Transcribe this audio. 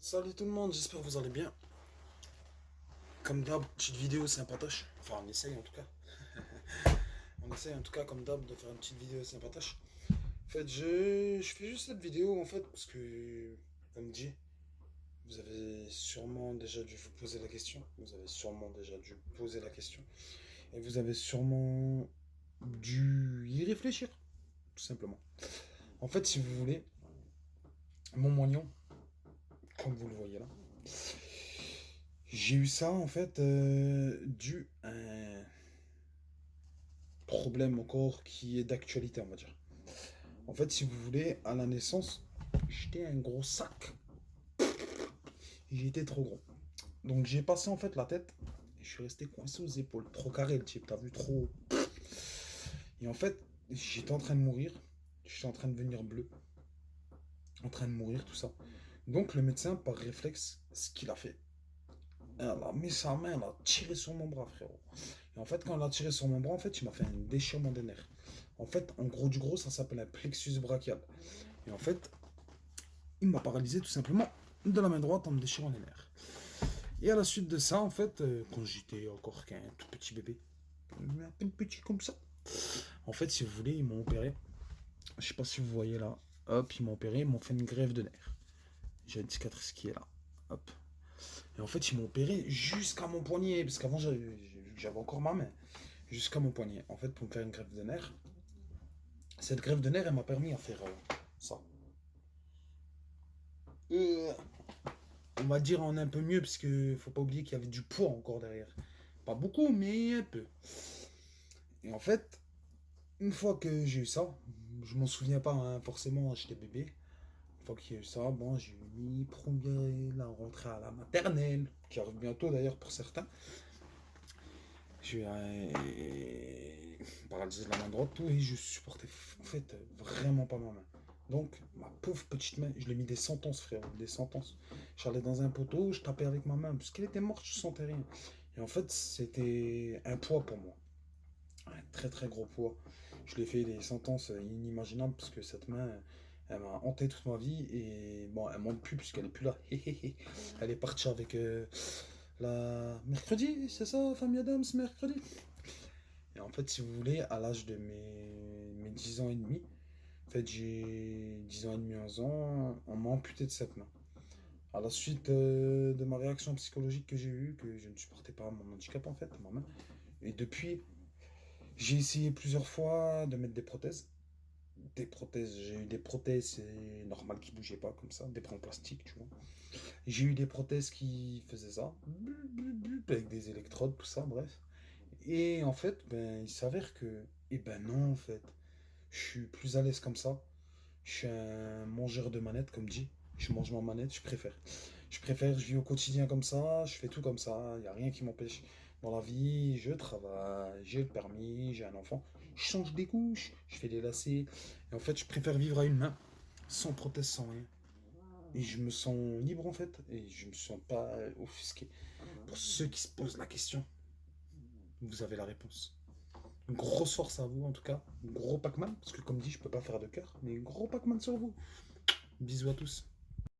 Salut tout le monde, j'espère que vous allez bien. Comme d'hab, petite vidéo sympatoche. Enfin, on essaye en tout cas. On essaye en tout cas, comme d'hab, de faire une petite vidéo sympatoche. En fait, je fais juste cette vidéo en fait parce que, comme dit, vous avez sûrement déjà dû vous poser la question. Vous avez sûrement déjà dû poser la question. Et vous avez sûrement dû y réfléchir, tout simplement. En fait, si vous voulez, mon moignon, comme vous le voyez là, j'ai eu ça en fait dû à un problème encore qui est d'actualité, on va dire. En fait, si vous voulez, à la naissance, j'étais un gros sac. J'étais trop gros. Donc j'ai passé en fait la tête et je suis resté coincé aux épaules. Trop carré le type, t'as vu trop. Et en fait, j'étais en train de mourir. J'étais en train de devenir bleu. En train de mourir, tout ça. Donc le médecin, par réflexe, ce qu'il a fait, elle a mis sa main, elle a tiré sur mon bras, frérot. Et en fait, quand elle a tiré sur mon bras, en fait, il m'a fait un déchirement des nerfs. En fait, en gros du gros, ça s'appelle un plexus brachial. Et en fait, il m'a paralysé tout simplement de la main droite en me déchirant les nerfs. Et à la suite de ça, en fait, quand j'étais encore qu'un tout petit bébé, un peu petit comme ça, en fait, si vous voulez, ils m'ont opéré. Je sais pas si vous voyez là. Hop, ils m'ont opéré, ils m'ont fait une greffe de nerfs. J'ai une cicatrice qui est là. Hop. Et en fait, ils m'ont opéré jusqu'à mon poignet, parce qu'avant, j'avais encore ma main. Jusqu'à mon poignet. En fait, pour me faire une greffe de nerfs, cette greffe de nerfs, elle m'a permis à faire ça. Euh, on va dire en un peu mieux, parce que faut pas oublier qu'il y avait du poids encore derrière. Pas beaucoup, mais un peu. Et en fait, une fois que j'ai eu ça, je m'en souviens pas, hein, forcément, j'étais bébé. Une fois que j'ai eu ça, bon, j'ai eu mis première, la rentrée à la maternelle, qui arrive bientôt d'ailleurs pour certains. J'ai eu paralysé de la main droite, tout, et je supportais en fait vraiment pas ma main. Donc, ma pauvre petite main, je l'ai mis des sentences, frère, des sentences. J'allais dans un poteau, je tapais avec ma main, parce qu'elle était morte, je sentais rien. Et en fait, c'était un poids pour moi. Un très très gros poids. Je l'ai fait des sentences inimaginables, parce que cette main, elle m'a hanté toute ma vie, et bon, elle monte plus, puisqu'elle est plus là. Elle est partie avec la mercredi, c'est ça, Famille Adams, mercredi. Et en fait, si vous voulez, à l'âge de mes 10 ans et demi, en fait, j'ai 10 ans et demi, 11 ans, on m'a amputé de cette main. À la suite de ma réaction psychologique que j'ai eue, que je ne supportais pas mon handicap en fait, ma main. Et depuis, j'ai essayé plusieurs fois de mettre des prothèses. Des prothèses, j'ai eu des prothèses, c'est normal qui bougeaient pas comme ça, des bras en plastique, tu vois. J'ai eu des prothèses qui faisaient ça, avec des électrodes, tout ça, bref. Et en fait, ben, il s'avère que, eh ben non, en fait, je suis plus à l'aise comme ça. Je suis un mangeur de manette, comme dit. Je mange ma manette, je préfère. Je vis au quotidien comme ça, je fais tout comme ça, il n'y a rien qui m'empêche. Dans la vie, je travaille, j'ai le permis, j'ai un enfant, je change des couches, je fais des lacets. Et en fait, je préfère vivre à une main, sans prothèse, sans rien. Et je me sens libre en fait, et je me sens pas offusqué. Pour ceux qui se posent la question, vous avez la réponse. Une grosse force à vous en tout cas. Gros Pac-Man, parce que comme dit, je peux pas faire de cœur, mais gros Pac-Man sur vous. Bisous à tous.